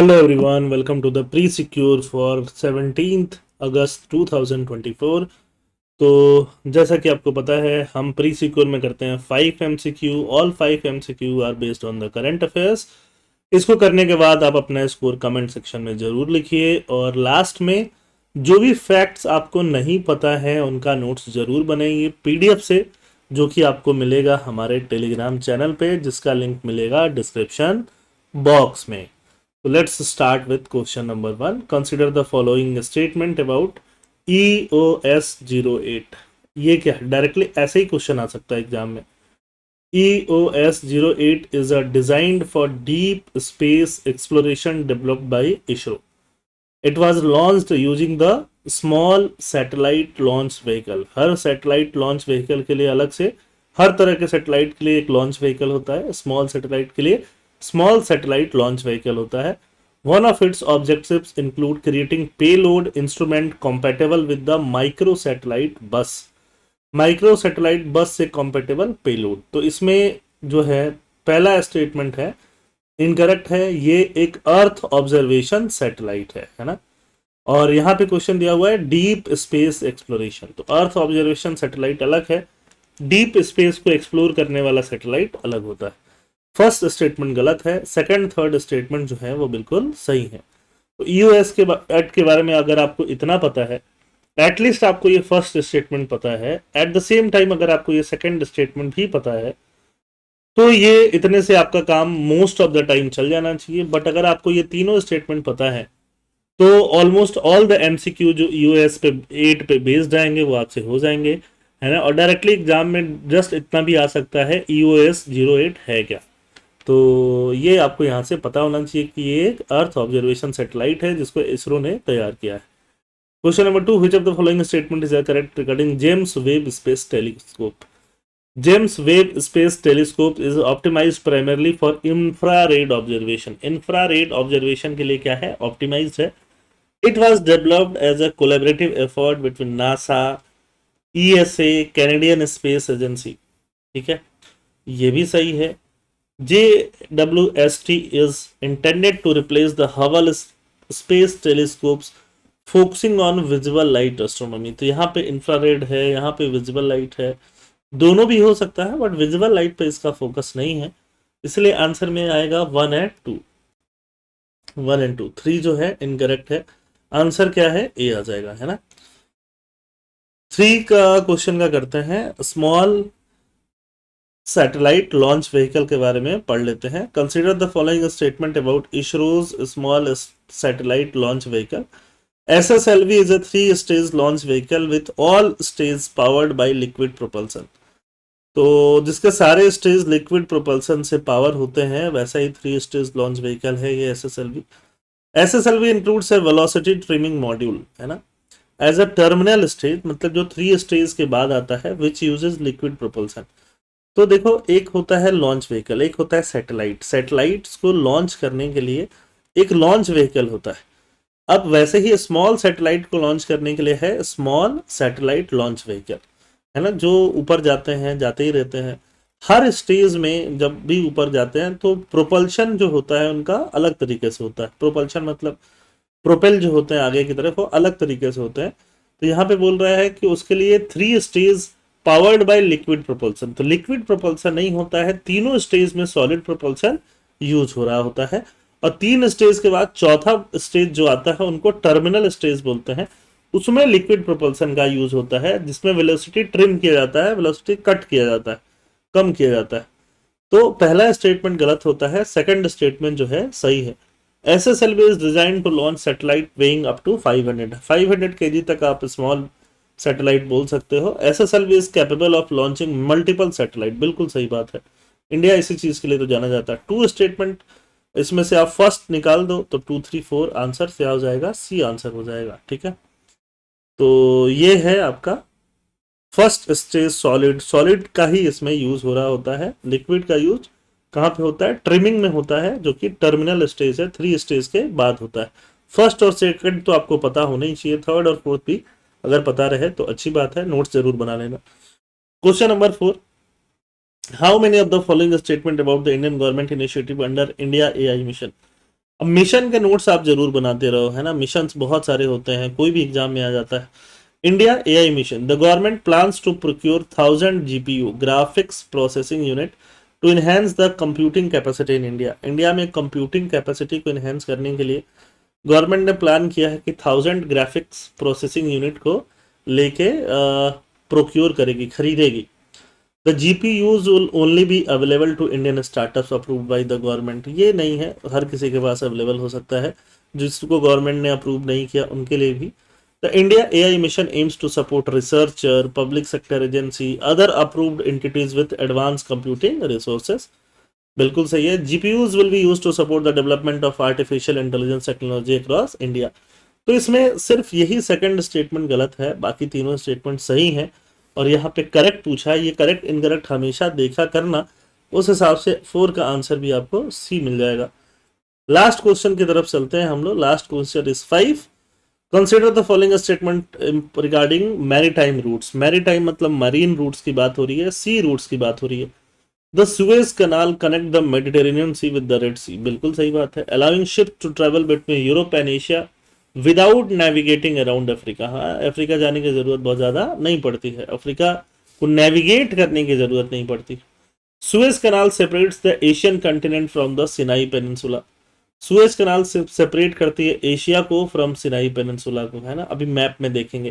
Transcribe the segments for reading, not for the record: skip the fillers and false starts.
Hello everyone, welcome to the pre-secure for 17th अगस्त 2024। तो जैसा कि आपको पता है हम प्री सिक्योर में करते हैं 5 MCQ। All 5 MCQ are based on the current affairs. इसको करने के बाद आप अपना स्कोर कमेंट सेक्शन में ज़रूर लिखिए और लास्ट में जो भी फैक्ट्स आपको नहीं पता है उनका नोट्स ज़रूर बनाइए पीडीएफ से, जो कि आपको मिलेगा हमारे टेलीग्राम चैनल पे, जिसका लिंक मिलेगा डिस्क्रिप्शन बॉक्स में। So let's start with question number 1. Consider the following statement about EOS-08। ये क्या है? डायरेक्टली ऐसे ही क्वेश्चन आ सकता है एग्जाम में। EOS-08 is a designed for deep space exploration developed by ISRO. It was launched using the small satellite launch vehicle। Her satellite launch vehicle के लिए अलग से, हर तरह के सैटेलाइट के लिए एक लॉन्च व्हीकल होता है, स्मॉल सैटेलाइट के लिए स्मॉल सैटेलाइट लॉन्च व्हीकल होता है। One of its objectives include creating payload instrument compatible with the micro satellite बस। माइक्रो सैटेलाइट बस से compatible पेलोड। तो इसमें जो है पहला स्टेटमेंट है इनकरेक्ट है, ये एक अर्थ ऑब्जर्वेशन सैटेलाइट है ना। और यहाँ पे क्वेश्चन दिया हुआ है डीप स्पेस एक्सप्लोरेशन। तो अर्थ ऑब्जर्वेशन सैटेलाइट अलग है, डीप स्पेस को एक्सप्लोर करने वाला सैटेलाइट अलग होता है। फर्स्ट स्टेटमेंट गलत है, सेकंड थर्ड स्टेटमेंट जो है वो बिल्कुल सही है। तो ईओएस के एक्ट के बारे में अगर आपको इतना पता है, एटलीस्ट आपको ये फर्स्ट स्टेटमेंट पता है, एट द सेम टाइम अगर आपको ये सेकंड स्टेटमेंट भी पता है, तो ये इतने से आपका काम मोस्ट ऑफ द टाइम चल जाना चाहिए। बट अगर आपको ये तीनों स्टेटमेंट पता है तो ऑलमोस्ट ऑल द एमसीक्यू जो ईओएस पे 8 पे बेस्ड आएंगे वो आपसे हो जाएंगे, है ना। और डायरेक्टली एग्जाम में जस्ट इतना भी आ सकता है EOS-08 है क्या। तो ये आपको यहाँ से पता होना चाहिए कि ये एक अर्थ ऑब्जर्वेशन सैटेलाइट है जिसको इसरो ने तैयार किया है। Question number 2, which of the following statement is correct regarding James Webb space telescope. James Webb space telescope is optimized primarily for infrared observation. Infrared observation के लिए क्या है, ऑप्टिमाइज्ड है। It was developed as a collaborative effort between NASA, ESA, Canadian space agency. ठीक है, ये भी सही है। JWST is intended to replace the Hubble Space Telescopes focusing on visible light astronomy। तो यहाँ पे इंफ्रारेड है, यहाँ पे विजिबल लाइट है, दोनों भी हो सकता है बट विजिबल लाइट पे इसका फोकस नहीं है, इसलिए आंसर में आएगा 1 एंड 2। 1 एंड 2, 3 जो है इनकरेक्ट है। आंसर क्या है, ए आ जाएगा, है ना। 3 का क्वेश्चन का करते हैं, स्मॉल सैटेलाइट लॉन्च व्हीकल के बारे में पढ़ लेते हैं। Consider the following statement about ISRO's small satellite launch vehicle. SSLV is a 3-stage launch vehicle with all stages powered by liquid propulsion। तो जिसके सारे स्टेज लिक्विड प्रोपल्सन से पावर होते हैं, वैसा ही 3-stage लॉन्च व्हीकल है ये SSLV। SSLV इंक्लूड्स ए velocity trimming module, है ना, एज अ टर्मिनल स्टेज, मतलब जो 3 स्टेज के बाद आता है, विच यूजेस लिक्विड प्रोपल्सन। तो देखो, एक होता है लॉन्च व्हीकल, एक होता है सैटेलाइट। सैटेलाइट्स को लॉन्च करने के लिए एक लॉन्च व्हीकल होता है। अब वैसे ही स्मॉल सैटेलाइट को लॉन्च करने के लिए है स्मॉल सैटेलाइट लॉन्च व्हीकल, है ना, जो ऊपर जाते हैं, जाते ही रहते हैं। हर स्टेज में जब भी ऊपर जाते हैं तो प्रोपल्शन जो होता है उनका अलग तरीके से होता है। प्रोपल्शन मतलब प्रोपेल जो होते हैं आगे की तरफ, वो अलग तरीके से होते हैं। तो यहाँ पे बोल रहा है कि उसके लिए 3 stage powered by liquid propulsion. तो लिक्विड प्रोपल्सन नहीं होता है, तीनों स्टेज में सॉलिड प्रोपल्सन यूज हो रहा होता है। और 3 स्टेज के बाद चौथा स्टेज जो आता है उनको टर्मिनल स्टेज बोलते हैं, उसमें लिक्विड प्रोपल्सन का यूज होता है, जिसमें वेलोसिटी ट्रिम किया जाता है, वेलोसिटी कट किया जाता है, कम किया जाता है। तो पहला स्टेटमेंट गलत होता है, सेकंड स्टेटमेंट जो है सही है। SSLV is design to launch satellite weighing up to 500 kg तक आप स्मॉल सैटेलाइट बोल सकते हो। SSLV is capable of launching multiple satellite, बिल्कुल सही बात है। इंडिया इसी चीज के लिए तो जाना जाता है। 2 स्टेटमेंट, इसमें से आप फर्स्ट निकाल दो तो 2, 3, 4 आंसर से आ जाएगा, सी आंसर हो जाएगा। ठीक है, तो ये है आपका फर्स्ट स्टेज सॉलिड। सॉलिड का ही इसमें यूज हो रहा होता है, लिक्विड का यूज कहाँ पे होता है, ट्रिमिंग में होता है, जो कि टर्मिनल स्टेज है, 3 स्टेज के बाद होता है। फर्स्ट और सेकंड तो आपको पता होना ही चाहिए, थर्ड और फोर्थ भी अगर पता रहे तो अच्छी बात है, नोट्स जरूर बना लेना। Question number 4, how many of the following statement about the Indian government initiative under India AI mission. अब मिशन के नोट्स आप जरूर बनाते रहो, है ना, मिशन बहुत सारे होते हैं, कोई भी एग्जाम में आ जाता है। India AI mission, the government plans to procure 1000 GPU graphics processing unit to enhance the computing capacity in India. India में कंप्यूटिंग कैपेसिटी को इनहेंस करने के लिए गवर्नमेंट ने प्लान किया है कि 1000 ग्राफिक्स प्रोसेसिंग यूनिट को लेके प्रोक्योर करेगी, खरीदेगी। The GPUs will only be available to Indian startups approved by the government. ये नहीं है हर किसी के पास अवेलेबल हो सकता है, जिसको गवर्नमेंट ने अप्रूव नहीं किया उनके लिए भी। The India AI mission aims to support researcher, public sector agency, other approved entities with advance computing resources. बिल्कुल सही है। GPUs will be used to support the development of artificial intelligence technology across India. तो इसमें सिर्फ यही second statement गलत है, बाकी तीनों स्टेटमेंट सही हैं। और यहाँ पे करेक्ट पूछा है, ये करेक्ट इनकरेक्ट हमेशा देखा करना, उस हिसाब से 4 का आंसर भी आपको सी मिल जाएगा। लास्ट क्वेश्चन की तरफ चलते हैं हम लोग। Last question is 5। Consider the following statement regarding maritime routes. Maritime मतलब मरीन रूट्स की बात हो रही है, सी रूट्स की बात हो रही है। The Suez Canal connect the Mediterranean Sea with the Red Sea, बिल्कुल सही बात है। Allowing ship to travel between Europe and Asia without navigating around Africa. हाँ, अफ्रीका जाने की जरूरत बहुत ज्यादा नहीं पड़ती है, अफ्रीका को नेविगेट करने की जरूरत नहीं पड़ती। Suez Canal separates the Asian continent from the Sinai peninsula. Suez Canal से सेपरेट करती है एशिया को फ्रॉम सिनाई पेनिनसुला को, है ना, अभी मैप में देखेंगे।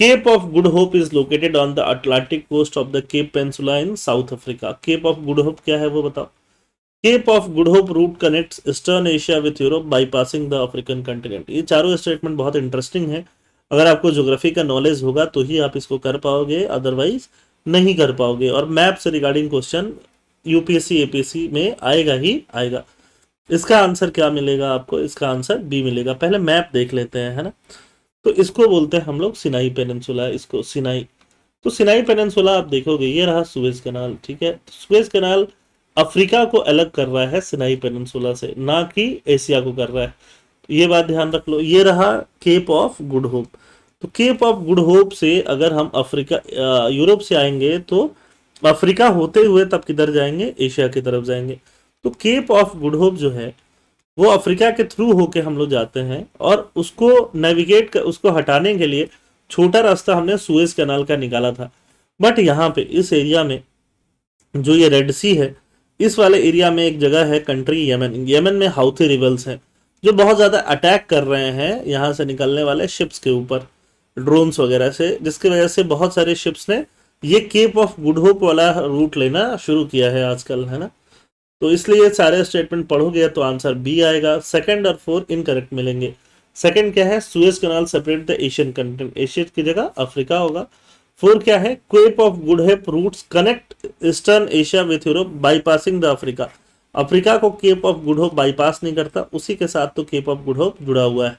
Cape of Good Hope is located on the Atlantic coast of the Cape Peninsula in South Africa. Cape of Good Hope क्या है वो बताओ। Cape of Good Hope route connects Eastern Asia with Europe bypassing the African continent. ये चारों statement बहुत interesting है। अगर आपको ज्योग्राफी का नॉलेज होगा तो ही आप इसको कर पाओगे, अदरवाइज नहीं कर पाओगे। और मैप से रिगार्डिंग क्वेश्चन यूपीएससी एपीएससी में आएगा ही आएगा। इसका आंसर क्या मिलेगा आपको, इसका आंसर बी मिलेगा। पहले मैप देख लेते हैं, है ना। तो इसको बोलते हैं हम लोग सिनाई पेनिनसुला, इसको सिनाई। तो सिनाई पेनिनसुला आप देखोगे, ये रहा सुएज कनाल, ठीक है। सुएज कनाल अफ्रीका को अलग कर रहा है सिनाई पेनिनसुला से, ना कि एशिया को कर रहा है। तो ये बात ध्यान रख लो। ये रहा केप ऑफ गुड होप। तो केप ऑफ गुड होप से अगर हम अफ्रीका यूरोप से आएंगे तो अफ्रीका होते हुए तब किधर जाएंगे, एशिया की तरफ जाएंगे। तो केप ऑफ गुड होप जो है वो अफ्रीका के थ्रू होके हम लोग जाते हैं, और उसको नेविगेट कर, उसको हटाने के लिए छोटा रास्ता हमने सुएज कैनाल का निकाला था। बट यहाँ पे इस एरिया में जो ये रेड सी है, इस वाले एरिया में एक जगह है कंट्री यमन। यमन में हाउथी रिबल्स हैं जो बहुत ज़्यादा अटैक कर रहे हैं यहाँ से निकलने वाले शिप्स के ऊपर, ड्रोन्स वगैरह से, जिसकी वजह से बहुत सारे शिप्स ने ये केप ऑफ गुड होप वाला रूट लेना शुरू किया है आजकल, है ना। तो इसलिए सारे स्टेटमेंट पढ़ोगे तो आंसर बी आएगा। सेकंड और 4 इनकरेक्ट मिलेंगे। सेकंड क्या है, Suez Canal separate the Asian continent, Asia की जगह अफ्रीका होगा। 4 क्या है, Cape of Good Hope routes connect eastern Asia with Europe bypassing the Africa. Africa को Cape of Good Hope bypass नहीं करता, उसी के साथ तो केप ऑफ गुड होप जुड़ा हुआ है।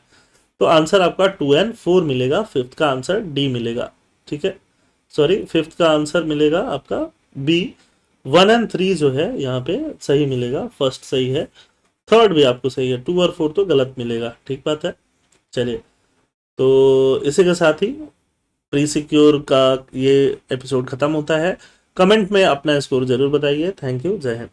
तो आंसर आपका 2 एंड 4 मिलेगा। फिफ्थ का आंसर डी मिलेगा, ठीक है। सॉरी, फिफ्थ का आंसर मिलेगा आपका बी। 1 एंड 3 जो है यहाँ पे सही मिलेगा। फर्स्ट सही है, थर्ड भी आपको सही है, 2 और 4 तो गलत मिलेगा, ठीक बात है। चलिए, तो इसी के साथ ही प्री सिक्योर का ये एपिसोड खत्म होता है। कमेंट में अपना स्कोर जरूर बताइए। थैंक यू, जय हिंद।